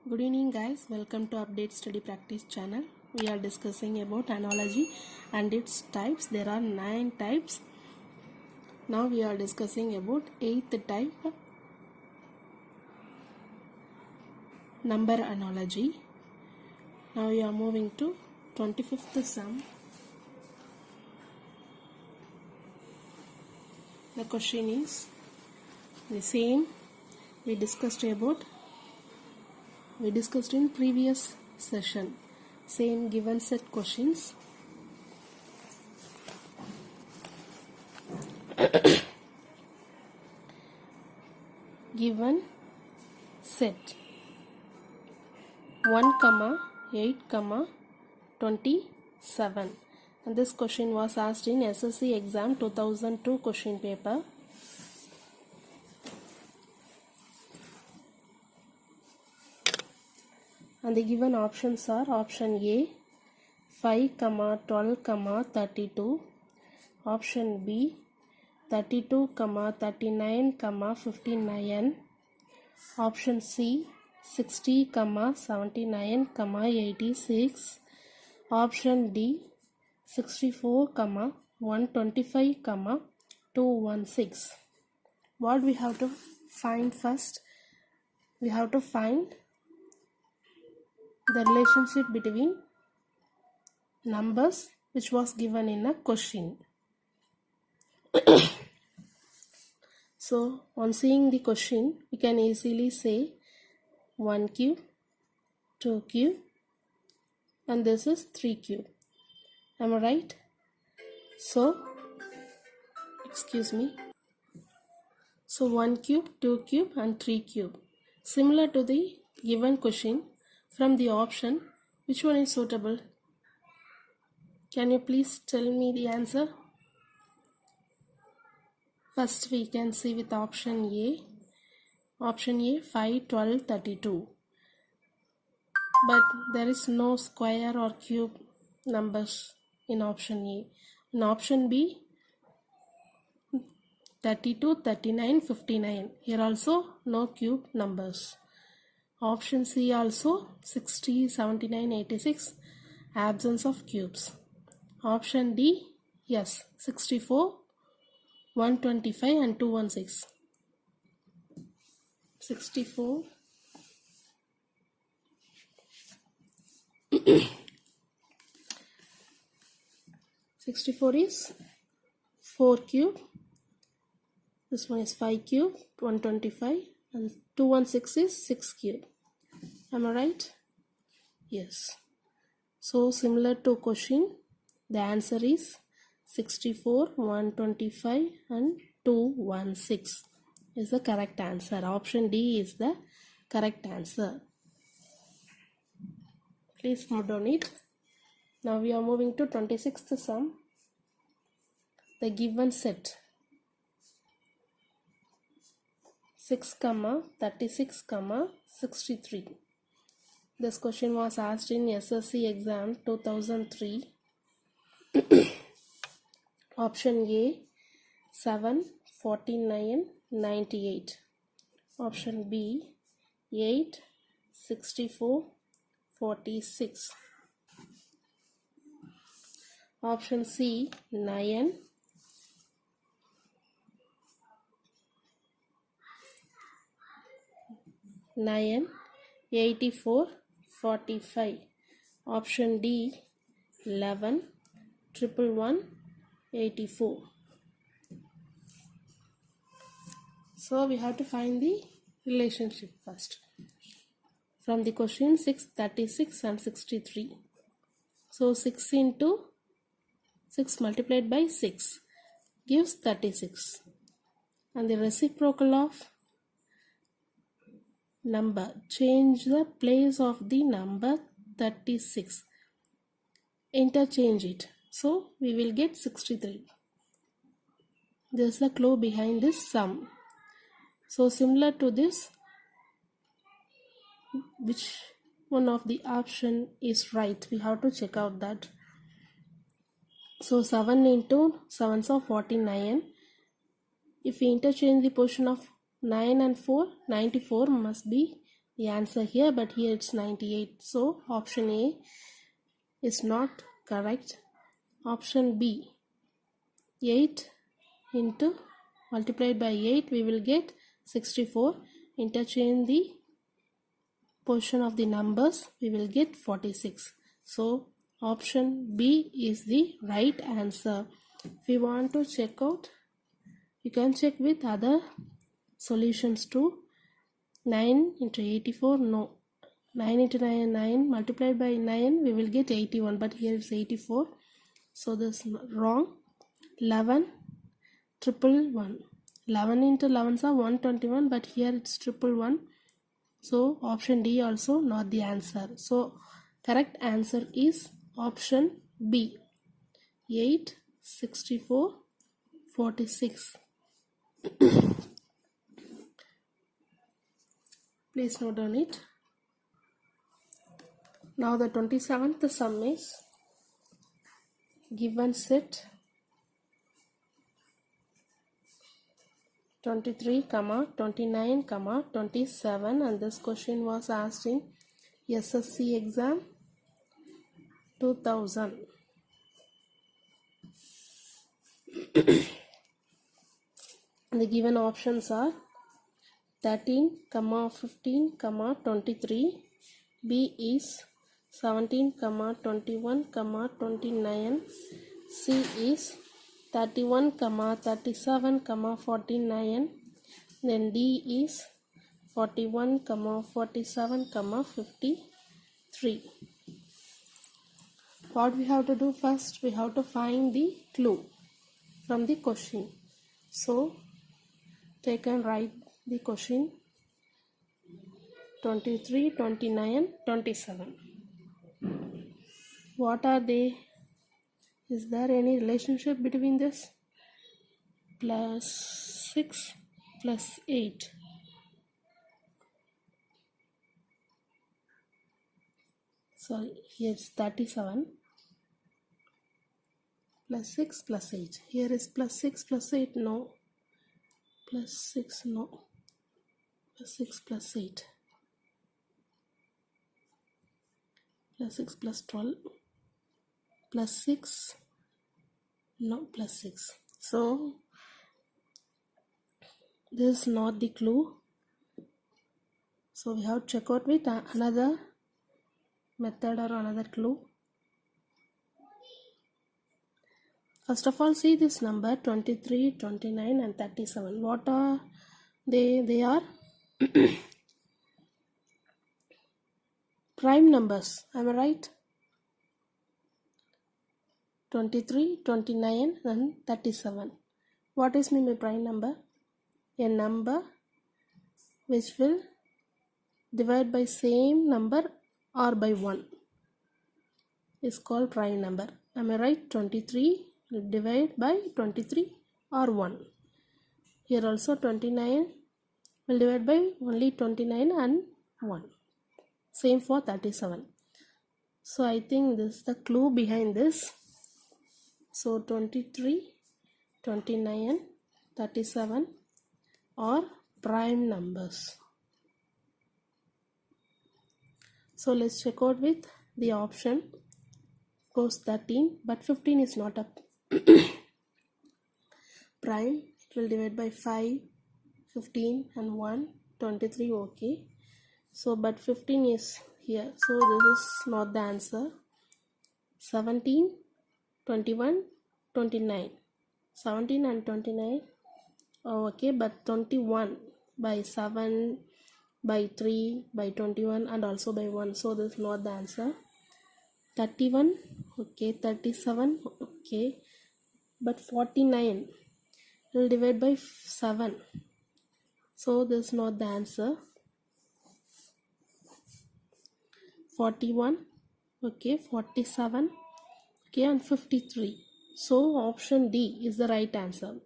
Good evening guys, welcome to Update Study Practice channel. We are discussing about analogy and its types. There are 9 types. Now we are discussing about 8th type, number analogy. Now we are moving to 25th sum. The question is the same we discussed in previous session. Same given set questions. Given set 1, 8, 27. And this question was asked in SSC exam 2002 question paper. And the given options are option A 5, 12, 32, option B 32, 39, 59, option C 60, 79, 86, option D 64, 125, 216. What we have to find first? We have to find the relationship between numbers which was given in a question. So on seeing the question, we can easily say 1 cube, 2 cube, and this is 3 cube. Am I right? So 1 cube, 2 cube and 3 cube. Similar to the given question, from the option, which one is suitable? Can you please tell me the answer? First we can see with option A. Option A 5, 12, 32. But there is no square or cube numbers in option A. In option B 32, 39, 59. Here also no cube numbers. Option C also 60, 79, 86. Absence of cubes. Option D, yes, 64, 125 and 216. 64 64 is 4 cube. This one is 5 cube, 125, and 216 is 6 cube. Am I right? Yes. So similar to question, the answer is 64, 125 and 216 is the correct answer. Option D is the correct answer. Please note down it. Now we are moving to 26th sum. The given set 6, 36, 63. This question was asked in SSC exam 2003. Option A 7, 49, 98. Option B 8, 64, 46. Option C 9, 84, 45. Option D 11, 111, 84. So we have to find the relationship first. From the question 6, 36 and 63. So 6 into 6 multiplied by 6 gives 36. And the reciprocal of number, change the place of the number 36. Interchange it. So we will get 63. This is the clue behind this sum. So similar to this, which one of the option is right? We have to check out that. So 7 into 7s are 49. If we interchange the portion of 9 and 4, 94 must be the answer here, but here it's 98. So option A is not correct. Option B, 8 into multiplied by 8, we will get 64. Interchange the portion of the numbers, we will get 46. So option B is the right answer. If you want to check out, you can check with other solutions too. 9 into 84, no. 9 into 9, 9 multiplied by 9, we will get 81, but here it's 84. So this is wrong. 11, triple 1. 11 into 11s are 121, but here it's triple 1. So option D also not the answer. So correct answer is option B, 8, 64, 46. Please note down it. Now the 27th sum is given set 23, 29, 27, and this question was asked in SSC exam 2000. The given options are 13, 15, 23. B is 17, 21, 29. C is 31, 37, 49. Then D is 41, 47, 53. What we have to do first? We have to find the clue from the question. So take and write the question. 23, 29, 27. What are they? Is there any relationship between this? Plus 6 plus 8. Sorry, here it's 37 plus 6 plus 8. Here is plus 6 plus 8, no. Plus 6, no. Plus 6 plus 8. Plus 6 plus 12. Plus 6, no, plus 6. So this is not the clue. So we have to check out with another method or another clue. First of all, see this number 23, 29 and 37. What are they? They are prime numbers. Am I right? 23, 29 and 37. What is mean by prime number? A number which will divide by same number or by 1 is called prime number. Am I right? 23 will divide by 23 or 1. Here also 29 will divide by only 29 and 1. Same for 37. So I think this is the clue behind this. So 23, 29, 37 are prime numbers. So let's check out with the option. Of course 13, but 15 is not a prime. It will divide by 5, 15 and 1, 23, okay. So but 15 is here. So this is not the answer. 17, 21, 29. 17 and 29. Oh, okay, but 21 by 7, by 3, by 21 and also by 1. So this is not the answer. 31, okay, 37, okay. But 49 will divide by 7. So this is not the answer. 41, okay, 47, okay, and 53. So option D is the right answer.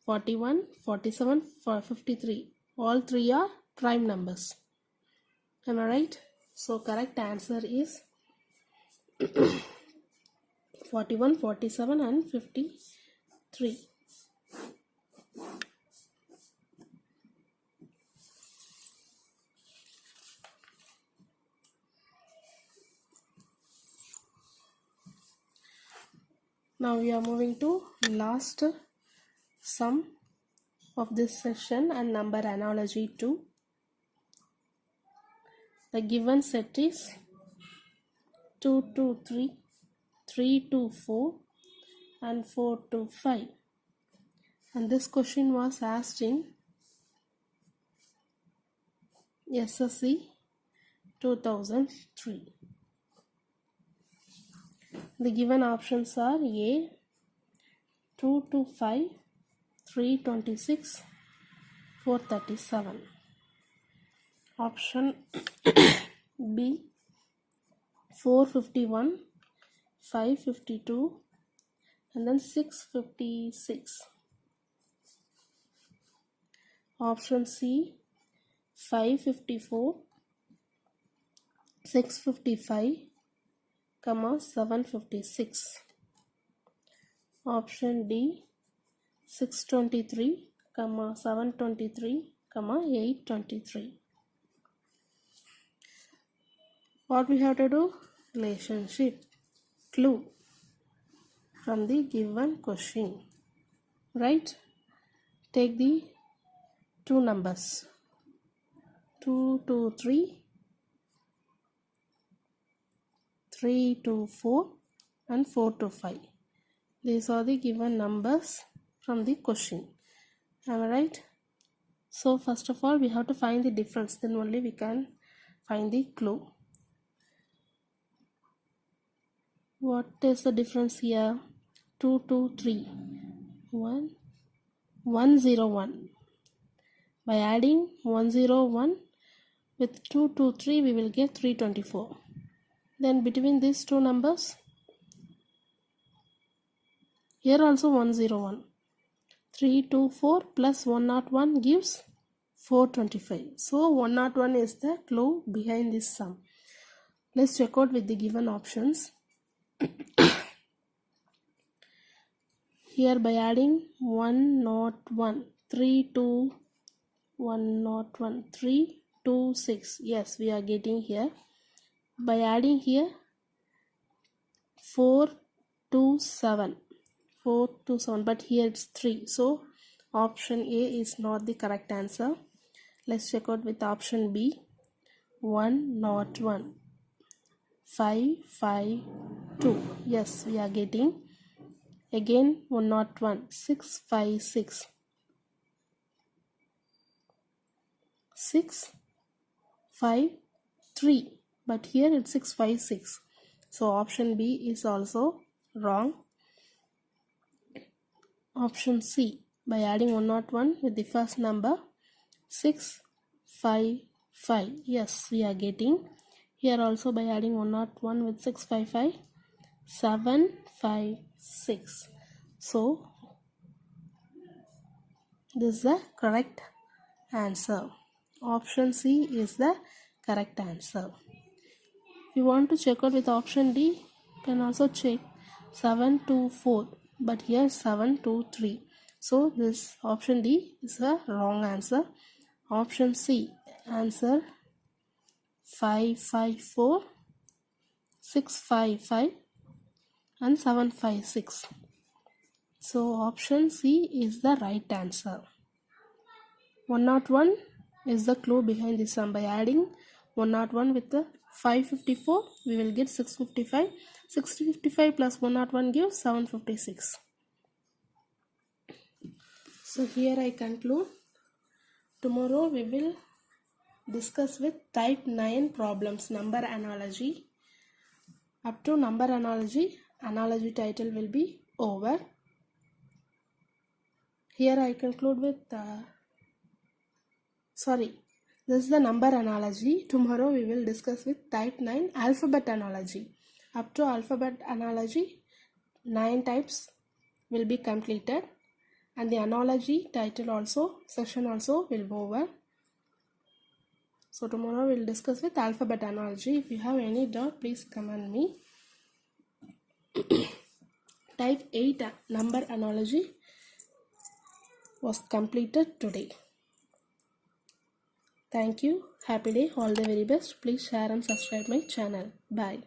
41, 47, 53. All three are prime numbers. Am I right? So correct answer is 41, 47 and 53. Now we are moving to last sum of this session and number analogy 2. The given set is 2 to 3, 3 to 4 and 4 to 5. And this question was asked in SSC 2003. The given options are A 2 to 5, 326, 437. Option B 451, 552 and then 656. Option C 554, 655, 756. Option D 623, 723, 823. What we have to do? Relationship clue from the given question. Right? Take the two numbers 2 to 3, 3 to 4 and 4 to 5. These are the given numbers from the question. Am I right? So first of all we have to find the difference, then only we can find the clue. What is the difference here? 2 to 3, 101. By adding 101 with 2 to 3 we will get 324. Then between these two numbers, here also 101. 324 plus 101 gives 425. So 101 is the clue behind this sum. Let's check out with the given options. Here by adding 101, 3 to 101, 3 to 6. Yes, we are getting here. By adding here 4 to 7. 4 to 7, but here it's 3. So option A is not the correct answer. Let's check out with option B. 101, 552. Yes, we are getting. Again 101, 656. 653, but here it's 656. So option B is also wrong. Option C, by adding 101 with the first number 655. Yes, we are getting. Here also by adding 101 with 655, 756. So this is the correct answer. Option C is the correct answer. If you want to check out with option D, you can also check 7 to 4, but here 7 to 3. So this option D is a wrong answer. Option C, answer 554, 655 and 756. So option C is the right answer. 101 is the clue behind this sum. By adding 101 with the 554 we will get 655. 655 plus 101 gives 756. So here I conclude. Tomorrow we will discuss with type 9 problems, number analogy. Up to number analogy title will be over. Here I conclude with this is the number analogy. Tomorrow we will discuss with type 9 alphabet analogy. Up to alphabet analogy 9 types will be completed, and the analogy title also session also will go over. So tomorrow we will discuss with alphabet analogy. If you have any doubt, please comment me. Type 8 number analogy was completed today. Thank you. Happy day. All the very best. Please share and subscribe my channel. Bye.